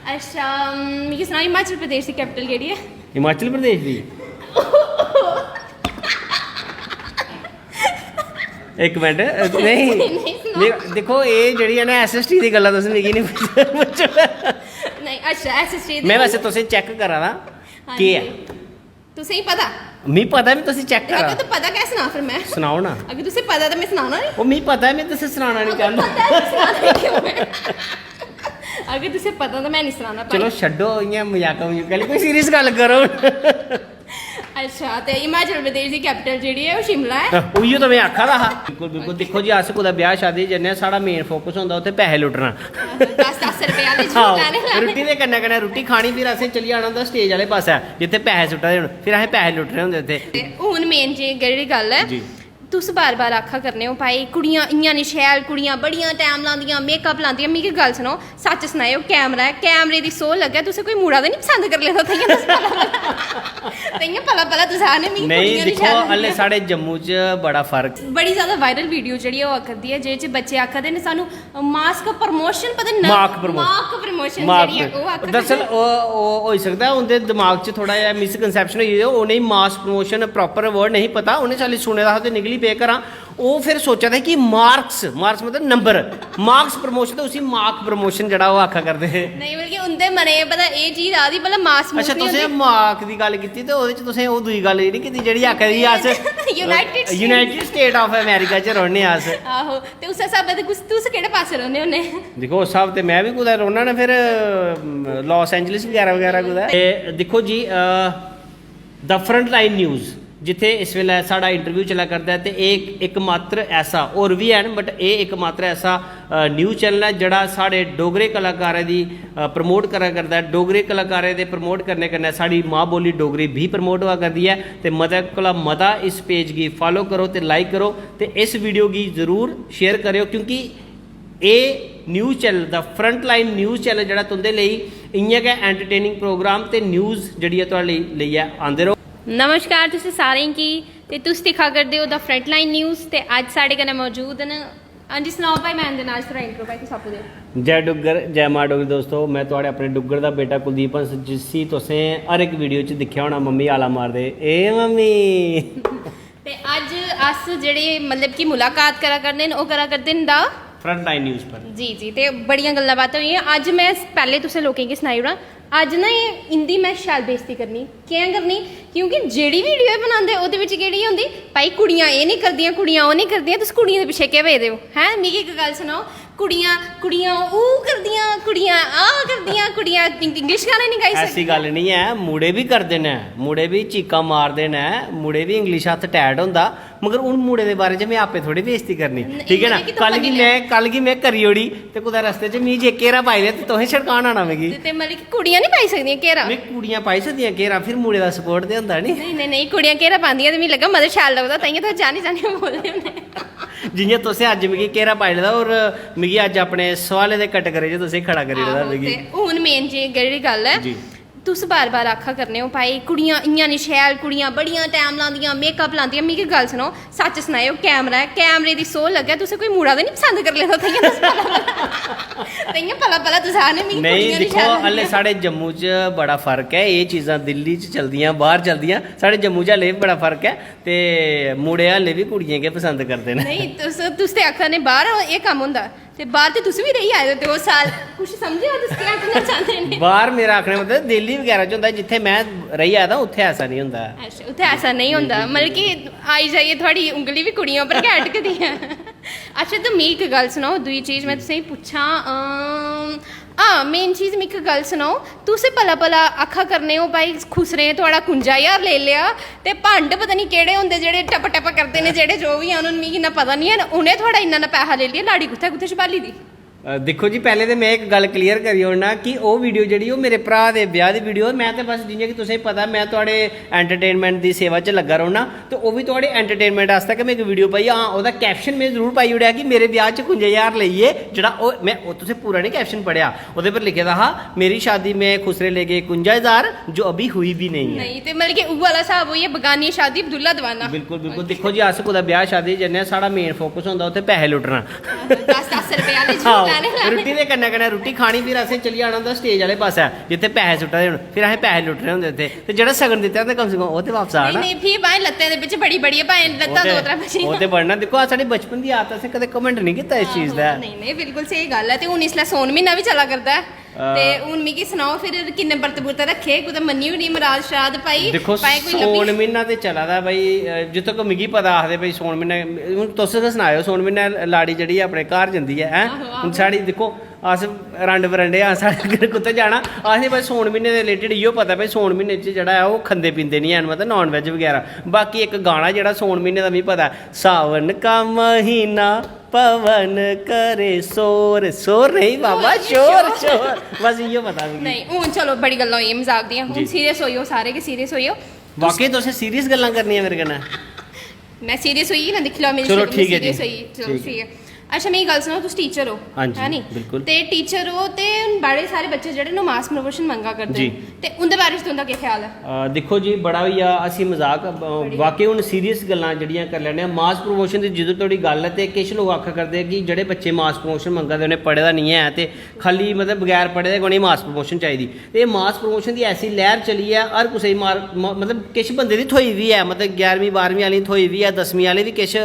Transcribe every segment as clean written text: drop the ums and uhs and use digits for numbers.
अच्छा मिगी सनाओ हिमाचल प्रदेश की कैपिटल केड़ी है? हिमाचल प्रदेश दी एक मिनट नहीं देखो ये जड़ी है ना SST दी गल्लां तुस मिगी नहीं पुच्छना नहीं अच्छा SST मैं वैसे तुसें चेक करा दा के है तुसें ही पता मी पता है मैं तुसें चेक करा अगर तो पता क्या सुना फिर मैं सुनाओ ना अगर तुसें पता तो मैं सुनाना नहीं वो मी पता है मैं तुसें सुनाना नहीं चाहता अगर तुसें पता तो मैं नहीं सुनाना चलो छड्डो इयां मजाक मजूक कोई सीरियस गल करो अच्छा ते हिमाचल प्रदेश दी कैपिटल जेह्ड़ी है वो शिमला है उइयो तो मैं आखा दा हा बिल्कुल बिल्कुल देखो जी अस कुदै ब्याह शादी जन्ने साढ़ा मेन फोकस होंदा उत्थे पैसे लुट्टना 10 रुपए आह्ले झूठ लाने रुट्टी दे कन्नै कन्नै रुट्टी खानी फिर असें चली जाना होंदा स्टेज आह्ले पास्सै जित्थे पैसे सुट्टा दे होन फिर असें पैसे लुट्टने होंदे उत्थे ते हून मेन जी जेह्ड़ी गल्ल है तुस बार बार आखा करने हो भाई कुड़ियां इयां नहीं शैल कुड़ियां बड़ियां टाइम लांदियां मेकअप लांदियां मिगी गल सुनो सच सनाओ कैमरा है कैमरे दी सोल लग्गे तुसें कोई मुड़ा ते नहीं पसंद कर लेदा ताइयां भला भला तुस आने मिगी नहीं दिक्खो हल्ले साढ़े जम्मू च बड़ा फर्क बड़ी ज्यादा वायरल वीडियो जेह्ड़ी ओह् करदी है जेह्दे च बच्चे आखदे ने सानू मास्क प्रमोशन पता नहीं मार्क प्रमोशन जेह्ड़ी है ओह् आखदे दरअसल ओह् होई सकदा उंदे दिमाग च थोड़ा जिहा मिसकनसैप्शन होई गेदा उ'नेंगी मास प्रमोशन प्रॉपर वर्ड नहीं पता उ'नें चाली सुने दा हा ते निकली पे करा ਉਹ ਫਿਰ ਸੋਚਿਆ था कि मार्क्स मतलब नंबर मार्क्स प्रमोशन तो उसी मार्क प्रमोशन जड़ा वो आखा करदे नहीं बल्कि उंदे मने पता ए चीज आदी भला मास अच्छा तुसें मार्क दी गल कीती ते ओहदे च तुसें ओह दूई गल जेह्ड़ी कीती जेह्ड़ी आखा दी अस यूनाइटेड स्टेट ऑफ अमेरिका च रौह्ने अस आहो ते उस स्हाबै ते तुस केह्ड़े पासे रौह्ने होन्ने दिक्खो उस स्हाब ते मैं भी कुदै रौह्ना ना फिर लॉस एंजलिस वगैरह कुदै ते दिक्खो जी द फ्रंट लाइन न्यूज़ जिथे इस वेले साढ़ा इंटरव्यू चला करता है तो एक मात्र ऐसा और भी हैन बट ये एक मात्र ऐसा न्यूज़ चैनल है जड़ा साढ़े डोगरे कलाकारें दी प्रमोट करा करता है डोगरे कलाकारें दे प्रमोट करने कन्नै साड़ी माँ बोली डोगरी भी प्रमोट हुआ करती है तो मते कोला मता इस पेज गी फॉलो करो तो लाइक करो तो इस वीडियो गी जरूर शेयर करो क्योंकि ये news channel the front line news channel जड़ा तुंदे लेई इ'यां गै एंटरटेनिंग प्रोग्राम ते न्यूज़ जड़ी है तुहाडे लेइयै आंदे रहो नमस्कार तुसें सारें गी ते तुस दिक्खा करदे हो द फ्रंट लाइन न्यूज़ ते अज्ज साढ़े कन्नै मौजूद न हां जी सनाओ भाई मैं इंदे नाल थोड़ा इंट्रो भाई तुस आपूं देओ जय डुग्गर जय मां डोगरी दोस्तों मैं तुहाडे अपने डुग्गर दा बेटा कुलदीप हंस जिसी तुसें हर एक वीडियो च दिक्खेआ होना मम्मी आला मारदे ए मम्मी ते अज्ज अस जेह्ड़े मतलब कि मुलाकात करा करदे न ओह् करा करदे न दा फ्रंट लाइन न्यूज़ पर जी ते बड़ियां गल्लां बातां होइयां अज्ज मैं पैह्ले तुसें लोकें गी सनाई ओड़ां अज्ज ना इंदी मैं शैल बेइज्जती करनी कि'यां करनी क्योंकि जेह्ड़ी वीडियो बनांदे ओह्दे बिच केह्ड़ी होंदी भाई कुड़ियां एह् नहीं करदियां कुड़ियां ओह् नहीं करदियां तुस कुड़ियें दे पिच्छे केह् पेदे हो हैं मिगी इक गल्ल सनाओ कुड़ियां ओह् करदियां कुड़ियां कुड़ियां इंग्लिश गाने नहीं गाई सकदियां ऐसी गल नहीं है मुड़े भी करदे न मुड़े भी चीकां मारदे न मुड़े भी इंग्लिश हत्थ टैट होंदा मगर हून मुड़े दे बारे च मैं आपे थोड़ी बेइज्जती करनी ठीक है ना कल गी मैं करी ओड़ी ते कुदै रस्ते च मिगी जे घेरा पाई दे ते तुसें छड़कान आना मिगी ते मतलब कि कुड़ियां नहीं पाई सकदियां घेरा मैं कुड़ियां पाई सकदियां घेरा फिर मुड़े दा सपोर्ट ते होंदा नहीं कुड़ियां घेरा पांदियां ते मिगी लग्गा मते शैल लगदा ताइयों तुस जानी बोलदे होंदे जियां तुसें अज्ज मिगी घेरा पाई लेदा और मिगी अज्ज अपने सवाले दे कटघरे च तुसें खड़ा करी लेदा मिगी हून मेन जी जेह्ड़ी गल्ल है तुस बार बार आखा करने हो भाई कुड़ियां इयां नहीं शैल कुड़ियां बड़ियां टाइम लांदियां मेकअप लांदियां मिगी गल सुनो सच सनाओ कैमरा है कैमरे दी सोल लग्गे तुसें कोई मुड़ा ते नहीं पसंद कर लेदा ताइयां भला भला तुस आने मिगी नहीं दिक्खो हल्ले साढ़े जम्मू च बड़ा फर्क है ये चीज़ां दिल्ली च चलदियां बाहर चलदियां साढ़े जम्मू च हल्ले भी बड़ा फर्क है ते मुड़े हल्ले भी कुड़ियां गै पसंद करदे न नहीं तुस ते आखा ने बाहर एह् कम्म होंदा ते बाहर ते तुस भी रेही आए हो 2 साल कुछ समझे हो तुस क्या आखना चाहते हैं बाहर मेरा आखने मतलब दिल्ली वगैरह च होंदा जित्थे मैं रेही आया था उत्थे ऐसा नहीं होंदा अच्छा उत्थे ऐसा नहीं होंदा मतलब कि आई जाइए थोड़ी उंगली भी कुड़ियों पर गै अटकदी है अच्छा तो मिगी इक गल सनाओ दूई चीज़ मैं तुसेंगी पुच्छां मेन चीज़ मिगी गल सनाओ तुस भला आखा करने हो भाई खुसरे थोड़ा 51,000 ले लिया ते भंड पता नहीं केह्ड़े होंदे जेह्ड़े टप करदे ने जेह्ड़े जो भी हैन मिगी इन्ना पता नहीं है उ'नें थोड़ा इन्ना पैसा ले लिया लाड़ी कुत्थै छपाली दी देखो जी पहले तो मैं एक गल क्लीयर करी ओड़ना कि वो वीडियो जी मेरे भरा के ब्याह की वीडियो मैं तो बस जियां कि तुसें पता मैं थोड़े एंटरटेनमेंट की सेवा च लग्गा रौह्ना तो वह भी थोड़े एंटरटेनमेंट आस्ते कि मैं एक वीडियो पाई हाँ वह कैप्शन मैं जरूर पाई ओड़ेआ कि मेरे ब्याह च 51,000 लेइए जड़ा मैं तुसें पूरा नहीं कैप्शन पढ़िया वो पर लिखे दा हा मेरी शादी में खुसरे ले गए 51,000 जो अभी हुई भी नहीं है नहीं तो मतलब कि उह वाला हिसाब होई बगानी शादी अब्दुल्ला दवाना बिल्कुल देखो जी अस कुदै ब्याह शादी जन्ने साढ़ा मेन फोकस होंदा उत्थे पैसे लुट्टना 10 रुपए आह्ले झूठ रुट्टी दे कन्नै कन्नै रुट्टी खानी फिर असें चली जाना होंदा स्टेज आह्ले पास्सै जित्थे पैसे सुट्टा दे होन फिर असें पैसे लुट्टने होंदे उत्थे ते जेह्ड़ा सगन दित्ता होंदा कम से कम ओह् ते वापस आना नहीं फ्ही भाएं लत्तें दे बिच बड़ी बड़ी भाएं लत्तां दो त्रै बची ओह् ते बढ़ना दिक्खो साढ़ी बचपन दी आदत असें कदें कमेंट नहीं कीता इस चीज़ दा नहीं नहीं बिल्कुल सही गल है ते हुन इसलै सौन म्हीना भी चला करदा है ते हुन मिगी सनाओ फिर किन्ने बरत बुरत रखे कुतै मन्नी होनी मराद श्राद पाई दिक्खो सौन म्हीना ते चला दा भाई जित्थों तक मिगी पता आखदे भाई सौन म्हीना हून तुस गै सनाओ सौन म्हीना लाड़ी जेह्ड़ी अपने घर जंदी ऐ हून साढ़ी दिक्खो अस रंड बरंडे आं साढ़े कुत्थै जाना असें भाई सौन म्हीने दे रिलेटेड इयो पता भाई सौन म्हीने च जेह्ड़ा ऐ ओह् खंदे पींदे नहीं हैन मतलब नॉन वेज बगैरा बाकी एक गाना जेह्ड़ा सौन म्हीने दा मिगी पता है सावन का महीना पवन करे शोर शोर नहीं बाबा शोर शोर बस इयो पता मिगी नहीं हुन चलो बड़ी गल्लां होई मजाक दियां हुन सीरियस होइयो सारे के सीरियस होइयो वाकई तुसें सीरियस गल्लां करनियां मेरे कन्नै मैं सीरियस होई ना दिख लो मेरी चलो ठीक है जी सीरियस होई चलो ठीक है अच्छा मेरी गल सुनो तुस टीचर हो हाँ जी, है नी बिल्कुल। ते टीचर हो ते बड़े सारे बच्चे जेह्ड़े न मास प्रमोशन मंगा करदे जी। ते उंदे बारे च तुंदा केह् ख्याल है दिक्खो जी बड़ा होई आ असी मजाक वाकई हून सीरियस गल्लां जेह्ड़ियां करी लैने मास प्रमोशन दी ਜਦੋਂ थोड़ी गल है ते किश लोग आखा करदे कि जेह्ड़े बच्चे मास प्रमोशन मंगा दे उ'नें पढ़े दा नहीं है ते खाली मतलब बगैर पढ़े दे उ'नेंगी मास प्रमोशन चाहिदी ते मास प्रमोशन दी ऐसी लैर चली है हर कुसै गी मतलब किश बंदे दी थ्होई दी है मतलब 11वीं 12वीं आह्लें गी थ्होई दी है 10वीं आह्लें दी किश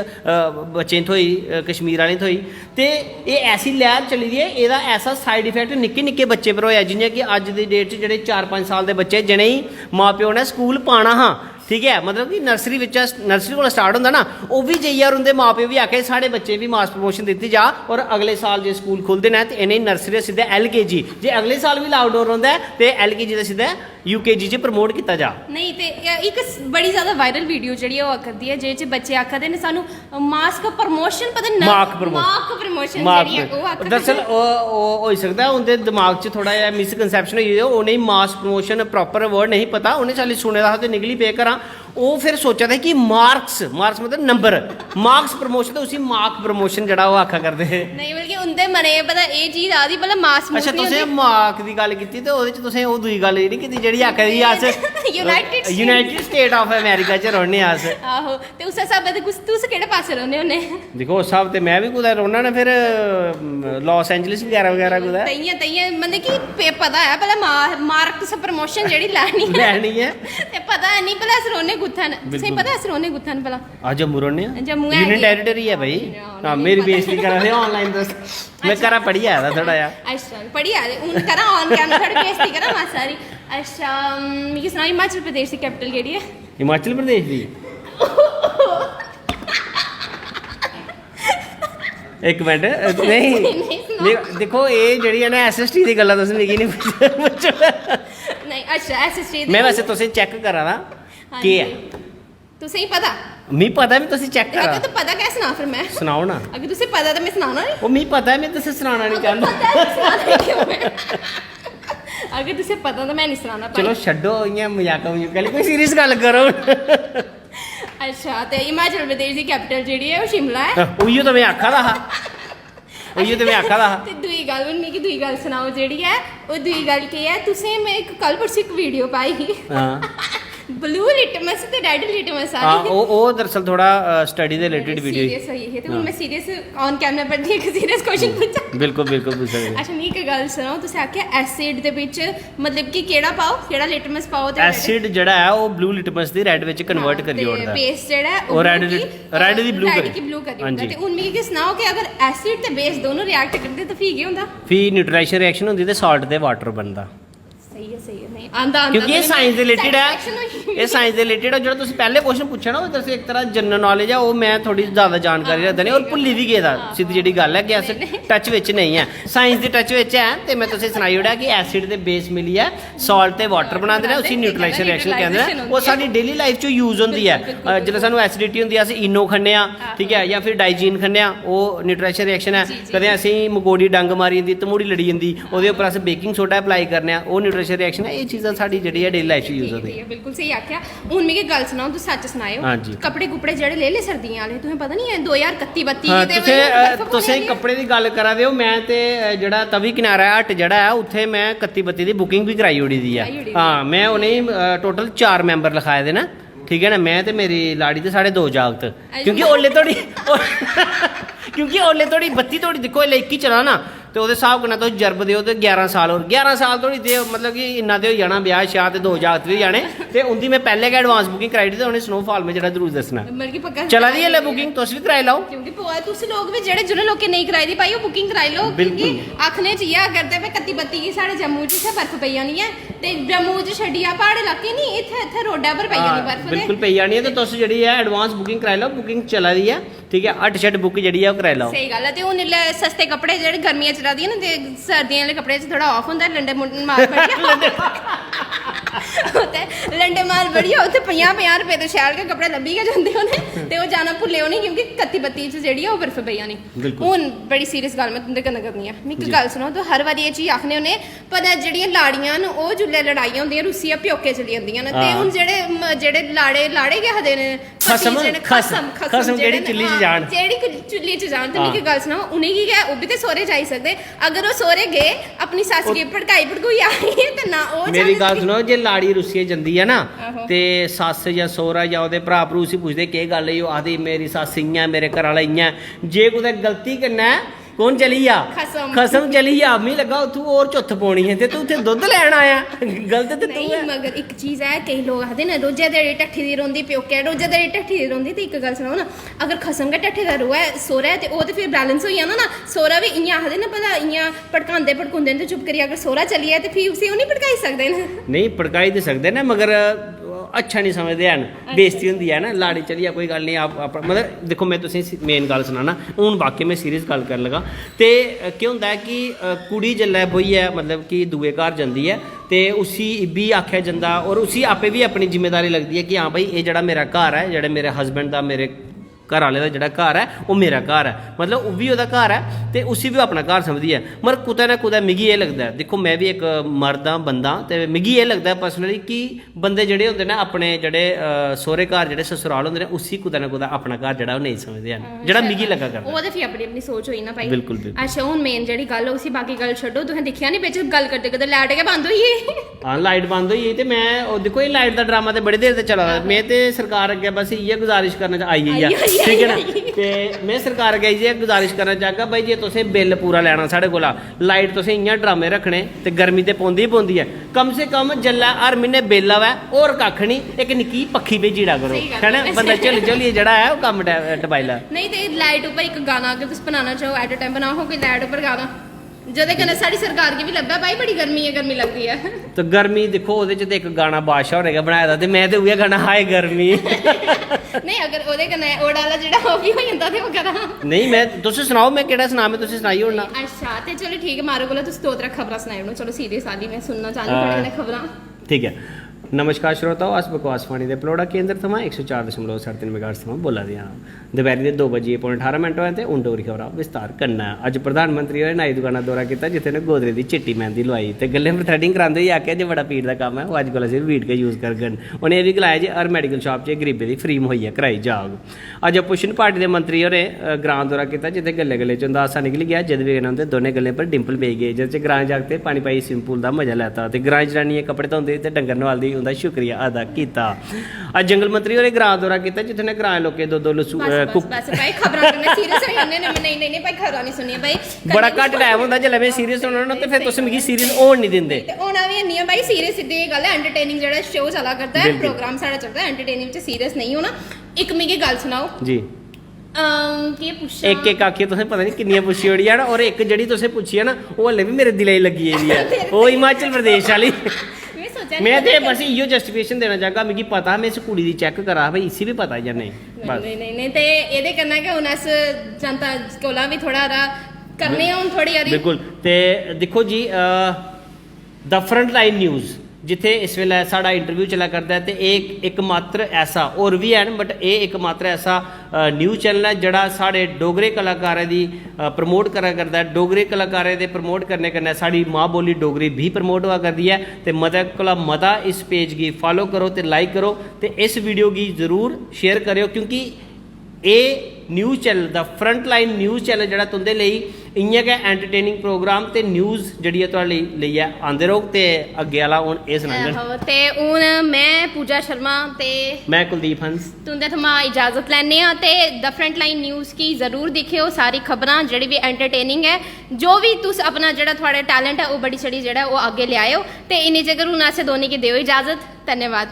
बच्चें गी थ्होई कश्मीर आह्लें गी थ्होई ते एह् ऐसी लैर चली दी है एह्दा ऐसा साइड इफेक्ट निक्के निक्के बच्चे पर होया जियां कि अज्ज दी डेट च जेह्ड़े 4-5 साल दे बच्चे जिनेंगी माँ प्यो ने स्कूल पाना हा ठीक है मतलब कि नर्सरी कोला स्टार्ट होंदा ना ओह् बी जाइयै और उंदे माँ प्यो बी आखे साढ़े बच्चे भी मास प्रमोशन दित्ती जा और अगले साल जे स्कूल खुलदे न ते इ'नेंगी नर्सरी दे सिद्धे LKG जे अगले साल भी लॉकडाउन रौंह्दा है ते LKG दे सिद्धे UKG च प्रमोट कीता जा नहीं ते एक बड़ी ज्यादा वायरल वीडियो जेह्ड़ी ओह् आखदी है जेह्दे च बच्चे आखदे न सानू मास्क प्रमोशन पता नहीं मार्क प्रमोशन जेह्ड़ी है ओह् आखदे दरअसल ओह् होई सकदा है उंदे दिमाग च थोड़ा जिहा मिसकनसैप्शन होई गेदी उ'नेंगी मास प्रमोशन प्रॉपर वर्ड नहीं पता उ'नें चाली सुने दा हा ते निकली पे घरा ओह् फिर सोचा दे कि मार्क्स मतलब नंबर मार्क्स प्रमोशन ते उसी मार्क प्रमोशन जेह्ड़ा ओह् आखा करदे हे नहीं बल्कि उंदे मने पता एह् चीज आदी भला मास अच्छा तुसें मार्क दी गल्ल कीती ते ओह्दे च तुसें ओह् दूई गल्ल जेह्ड़ी कीती जेह्ड़ी आखा दी अस यूनाइटेड स्टेट ऑफ अमेरिका च रौह्ने आस आहो ते उस स्हाबै ते तुस केह्ड़े पास्से रौह्ने होन्ने दिक्खो उस स्हाब ते मैं भी कुदै रौह्ना ना फिर लॉस एंजलिस वगैरा कुदै ताइयें मतलब कि पता है भला मार्क्स प्रमोशन जेह्ड़ी लैनी है ते पता है नहीं भला अस रौह्ने कुत्थन तुसें पता अस रौह्ने कुत्थन भला जम्मू रौह्ने जम्मू यूनियन टेरिटरी है भाई हां मेरी बेइज्जती करा दे ऑनलाइन दस मैं करा पढ़ी आया था थोड़ा यार अच्छा पढ़ी आया हून करा ऑन कैमरा थोड़ी बेइज्जती करा मां सारी अच्छा मिगी सनाओ हिमाचल प्रदेश दी कैपिटल केह्ड़ी है हिमाचल प्रदेश दी एक मिनट नहीं देखो ये जेह्ड़ी है ना SST दी गल्लां तुस मिगी नहीं नहीं अच्छा SST मैं वैसे तुसें चेक करा दा केह् है तुसें पता मिगी पता है मैं तुसें चेक करा अगर तू पता क्या सुना फिर मैं सुनाओ ना अगर तुसें पता तो मैं सुनाना नहीं वो मिगी पता है मैं तुसें सुनाना नहीं चाहंदा अगर तुसें पता तो मैं नहीं सुनाना चलो छड्डो इ'यां मजाक कोई सीरियस गल्ल करो अच्छा ते हिमाचल प्रदेश दी कैपिटल जेह्ड़ी है ओह् शिमला है उइयो तो मैं आखा दा हा उइयो तो मैं आखा दा हा ते दूई गल्ल हून मिगी दूई गल्ल सनाओ जेह्ड़ी है ओह् दूई गल्ल केह् है तुसें मैं एक कल परसों एक वीडियो पाई ही हां ब्लू लिटमस ते रेड लिटमस हां ओह् दरअसल थोड़ा स्टडी दे रिलेटेड वीडियो सीरियस होई ही ते हून मैं सीरियस ऑन कैमरा पर एक सीरियस क्वेश्चन पूछा बिल्कुल पूछ सकदे अच्छा मिगी एक गल्ल सुनाओ तुसें आखेआ एसिड दे बिच मतलब कि केह्ड़ा पाओ केह्ड़ा लिटमस पाओ ते एसिड जेह्ड़ा है ओह् ब्लू लिटमस दी रेड विच कन्वर्ट करी ओड़दा बेस जेह्ड़ा है ओह् रेड दी ब्लू करी ओड़दा ते हून मिगी सनाओ कि अगर एसिड ते बेस दोनों रिएक्ट करदे तो फ्ही केह् होंदा फ्ही न्यूट्रलाइजेशन रिएक्शन होंदी ते साल्ट ते वाटर बनदा सही है नहीं आंदा क्योंकि ये साइंस दे रिलेटेड है ये साइंस दे रिलेटेड है जो तुम पहले क्वेश्चन पूछा ना वो तरह एक तरह जनरल नॉलेज है वो मैं थोड़ी ज़्यादा जानकारी रखदा नहीं और भुल्ली भी गेदा सीधी जी गल है कि अस टच विच नहीं है साइंस दे टच विच है तो मैं तुसें सनाई ओड़ेआ कि एसिड ते बेस मिलियै साल्ट ते वाटर बनांदे ने उसी न्यूट्रलाइजेशन रिएक्शन कहंदे ने वो साडी डेली लाइफ च यूज होंदी है जिल्लै सानू एसिडिटी होंदी है अस इनो खन्ने आ ठीक है या फिर डाइजीन खन्ने आ वो न्यूट्रलाइजेशन रिएक्शन है कदें असें मकोड़ी डंग मारी जंदी तमूड़ी लड़ी जंदी ओह्दे उप्पर अस बेकिंग सोडा अप्लाई करने आ वो न्यूट्रलाइजेशन रिएक्शन है ये चीज़ां साडी जेह्ड़ी है डेली लाइफ च यूज होंदी है बिल्कुल सही आखेआ हून मिगी गल सनाओ तुस सच सनाओ हां जी कपड़े कुपड़े जेह्ड़े ले ले सर्दियां वाले तुसें पता नहीं है 2031 32 तुसें कपड़े दी गल करा दे हो मैं ते जेह्ड़ा तवी किनारा हट जेह्ड़ा है उत्थे मैं 31 दी बुकिंग भी कराई ओड़ी दी है हां मैं उ'नेंगी टोटल 4 मैंबर लिखाए दे ना ठीक है ना मैं ते मेरी लाड़ी ते साढ़े 2 जागत क्योंकि ओल्ले धोड़ी क्योंकि ओल्ले धोड़ी 32 धोड़ी दिक्खो एल्ले 21 चला ना ते ओह्दे स्हाब कन्नै तुस जरब देओ ते 11 साल होर 11 साल धोड़ी ते मतलब कि इन्ना ते होई जाना ब्याह श्याह ते 2 जागत बी होई जाने ते उंदी मैं पैह्ले गै एडवांस बुकिंग कराई दी ते उ'नें स्नोफॉल में जेह्ड़ा जरूर दस्सना मतलब कि पक्का चला दी है बुकिंग तुस भी कराई लाओ क्योंकि तुस लोग भी जेह्ड़े जिनें लोकें नेईं कराई दी भाई ओह् बुकिंग कराई लो क्योंकि आखने च इ'यै करदे भाई 31 गी साढ़े जम्मू च इत्थै बर्फ पेई जानी ऐ ते जम्मू च छड्डियै प्हाड़ इलाके नहीं इत्थै रोडा पर पेई जानी बर्फ बिल्कुल पेई जानी है ते तुस जेह्ड़ी है एडवांस बुकिंग कराई लाओ बुकिंग चला दी है ठीक है हट शट बुक जेह्ड़ी है ओह् कराई लाओ सही गल्ल है ते हून इल्लै सस्ते कपड़े जेह्ड़े गर्मियां चला दियां न ते सर्दियां आह्ले कपड़े च थोड़ा ऑफ होंदा लंडे माल बड़िया ते लंडे माल बड़िया उत्थै 50 रुपए ते शैल गै कपड़े लब्भी गै जंदे होने ते ओह् जाना भुल्लेओ नहीं क्योंकि 31 च जेह्ड़ी ऐ ओह् बर्फ पेई जानी हून बड़ी सीरियस गल्ल में तुंदे कन्नै करनी ऐ मिगी गल्ल सुनो तुस हर बारी एह् चीज आखने होन्ने पर जेह्ड़ियां लाड़ियां न ओह् जेल्लै लड़ाइयां होंदियां रूसिया प्योके चली जंदियां न ते हून जेह्ड़े लाड़े गै आखदे न खसम जेह्ड़ी चुल्ली च जान जेह्ड़ी चुल्ली च जान ते मिगी गल्ल सनाओ उ'नेंगी गै ओह् बी ते सौह्रे जाई सकदे अगर ओह् सौह्रे गे अपनी सस्स गी भड़काई आई ते ना ओह् मेरी गल्ल सुनो जे लाड़ी रुस्सियै जंदी है ना ते सस्स जां सौह्रा जां ओह्दे भ्रा भ्रू उसी पुछदे केह् गल्ल होई ओह् आखदी मेरी सस्स इ'यां मेरे घर आह्ला इ'यां जे कुदै गलती कन्नै कौन चली जा खसम चली जा मी लगा उत्थू और चुत्थ पौनी है ते तू उत्थे दुद्ध लैन आया गलत ते तू है मगर एक चीज है केईं लोग आखदे ना रोजे देड़ी टट्ठी दी रौंदी प्योके रोजे देड़ी टट्ठी दी रौंदी ते इक गल्ल सनाओ ना अगर खसम गै टट्ठे दा रोए सौह्रा ते ओह् ते फिर बैलेंस होई जाना ना सौह्रा बी इ'यां आखदे ना भला इ'यां भड़कांदे भड़कुंदे न ते चुप करियै अगर सौह्रा चली जाए ते फ्ही उसी ओह् नहीं भड़काई सकदे न नहीं भड़काई ते सकदे न मगर अच्छा नहीं समझदे हैन बेइज्जती होंदी है ना लाड़ी चलिए कोई गल्ल नहीं आप मतलब देखो मैं तुसेंगी मेन गल्ल सनाना हून बाकी मैं सीरियस गल्ल करन लगा ते केह् होंदा है कि कुड़ी जेल्लै बोइयै मतलब कि दूए घर जंदी है ते उसी इब्बी आखेआ जंदा और उसी आपे भी अपनी जिम्मेदारी लगदी है कि हाँ भाई एह् जेह्ड़ा मेरा घर है जेह्ड़े मेरे हस्बैंड दा मेरे घर आह्ले दा जेह्ड़ा घर है ओह् मेरा घर है मतलब ओह् बी ओह्दा घर है ते उसी बी अपना घर समझदी है मगर कुतै ना कुतै मिगी एह् लगदा है देखो मैं बी इक मर्द आं बंदा ते मिगी एह् लगदा है पर्सनली कि बंदे जेह्ड़े होंदे न अपने जेह्ड़े सौह्रे घर जेह्ड़े ससुराल होंदे न उसी कुतै ना कुतै अपना घर जेह्ड़ा ओह् नेईं समझदे हैन जेह्ड़ा मिगी लग्गा करदा ओह् ते फ्ही अपनी अपनी सोच होई ना भाई बिल्कुल अच्छा हून मेन जेह्ड़ी गल्ल उसी बाकी गल्ल छड्डो तुसें दिक्खेआ नहीं बिच गल्ल करदे करदे लाइट गै बंद होई गेई हां लाइट बंद होई गेई ते मैं दिक्खो एह् लाइट दा ड्रामा ते बड़ी देर ते चला दा मैं ते सरकार अग्गें बस इ'यै गुजारिश करना आई गेई ऐ ठीक है ना ते मैं सरकार अग्गें इ'यै गुजारिश करना चाहगा भाई जे तुसें बिल पूरा लैना साढ़े कोला लाइट तुसें इ'यां ड्रामे रखने ते गर्मी ते पौंदी ही पौंदी ऐ कम से कम जेल्लै हर म्हीने बिल आवै होर कक्ख नहीं एक निक्की पक्खी भेजी ओड़ा करो है ना बंदा झोली झोलियै जेह्ड़ा है ओह् कम्म टपाई लै नहीं ते लाइट उप्पर इक गाना अगर तुस बनाना चाहो एट अ टाइम बनाओ कोई लाइट उप्पर गाना जेह्दे कन्नै साढ़ी सरकार गी बी लब्भै भाई बड़ी गर्मी लगदी ऐ तो गर्मी दिक्खो ओह्दे च ते इक गाना बादशाह होरें गै बनाए दा ते मैं ते उ'ऐ गाना हाय गर्मी नहीं अगर ओह्दे कन्नै ओह् आह्ला जेह्ड़ा ओह् बी होई जंदा ते ओह् करा नहीं मैं तुस सनाओ मैं केह्ड़ा सनां मैं तुसें सनाई ओड़ना अच्छा ते चलो ठीक है मारो कोला तुस 2-3 खबरां सनाई ओड़ो चलो सीरियस आली मैं सुनना चाहनी थोड़े कन्नै खबरां ठीक है नमस्कार श्रोताओ अस बकवास वाणी दे पलोड़ा केंद्र थमां 104.3 मेगाहर्ट्ज़ थमां बोला दे आं दपैह्री दे 2:18 होए ते हून डोगरी खबरां विस्तार करना अज्ज प्रधानमंत्री होरें नाई दुकाना दौरा कीता जित्थे ने गोदरे दी चिट्टी मेहंदी लोआई ते गल्लें पर थ्रेडिंग करांदे होई आखेआ जे बड़ा पीड़ दा कम्म है ओह् अज्ज कोला सिर्फ वीट गै यूज़ करङन उ'नें एह् बी गलाया जे हर मैडिकल शॉप च गरीबें दी फ्री मुहैया कराई जाग अज्ज अपोजिशन पार्टी दे मंत्री होरें ग्रां दौरा कीता जित्थे गल्ले गल्ले च उंदा हासा निकली गया जद वे उंदे दोनें गल्लें पर डिंपल पेई गे जेह्दे च ग्रां जागते पानी पाई स्विमिंग पूल दा मजा लैता ते ग्रां जनानियां कपड़े धोंदी ते डंगर नवालदी उंदा शुक्रिया अदा कीता अज्ज जंगल मंत्री होरें ग्रां दौरा कीता जित्थे ने ग्रां लोकें दो लसू भाई खबरां कन्नै सीरियस होई जन्ने ने नहीं भाई खबरां नहीं सुनियां भाई बड़ा घट्ट टाइम होंदा जेल्लै मैं सीरियस होना ना ते फिर तुस मिगी सीरियस होन नहीं दिंदे ते होना भी नहीं है भाई सीरियस सिद्धी गल्ल है एंटरटेनिंग जेह्ड़ा शो चला करदा है प्रोग्राम साढ़ा चलदा है एंटरटेनिंग च सीरियस नहीं होना इक मिगी गल्ल सनाओ जी केह् पुच्छां एक एक आखिए तुसें पता नहीं किन्नियां पुच्छी ओड़ियां ना और एक जेह्ड़ी तुसें पुच्छी है ना ओह हल्ले भी मेरे दिलै च लग्गी गेदी है ओह हिमाचल प्रदेश वाली मैं ते बस इयो जस्टिफिकेशन देना चाहगा मिगी पता मैं इस कुड़ी दी चेक करा भाई इसी भी पता जां नहीं नहीं ते एह्दे कन्नै गै हून अस जनता कोला भी थोड़ा हारा करने हून थोड़ी हारी बिल्कुल ते दिक्खो जी द फ्रंट लाइन न्यूज़ जिथे इस वेले साढ़ा इंटरव्यू चला करता है तो एकमात्र ऐसा और भी हैन बट एह् एकमात्र ऐसा न्यूज़ चैनल है जड़ा साढ़े डोगरे कलाकारें दी प्रमोट करा करदा है डोगरे कलाकारें दे प्रमोट करने कन्नै साढ़ी माँ बोली डोगरी भी प्रमोट होआ करदी है ते मते कोला मता इस पेज गी फॉलो करो ते लाइक करो ते इस वीडियो गी जरूर शेयर करेओ क्योंकि एह् न्यूज़ चैनल दा फ्रंट लाइन न्यूज़ चैनल जेह्ड़ा तुंदे लेई इ'यां गै एंटरटेनिंग प्रोग्राम ते न्यूज़ जेह्ड़ी ऐ थुआढ़े लेइयै आंदे रौह्ग ते अग्गे आह्ला हून एह् सनाङन। आहो, ते हून मैं पूजा शर्मा ते मैं कुलदीप हंस तुंदे थमां इजाजत लैने आं ते द फ्रंट लाइन न्यूज़ गी जरूर दिक्खेओ, सारी खबरां जेह्ड़ी बी एंटरटेनिंग है, जो भी तुस अपना जेह्ड़ा थुआढ़ा टैलेंट है ओह् बड़ी छड़ी जेह्ड़ा ओह् अग्गे लेआएओ। ते इन्नी जगह हून असें दोनें गी देओ इजाजत, धन्यवाद।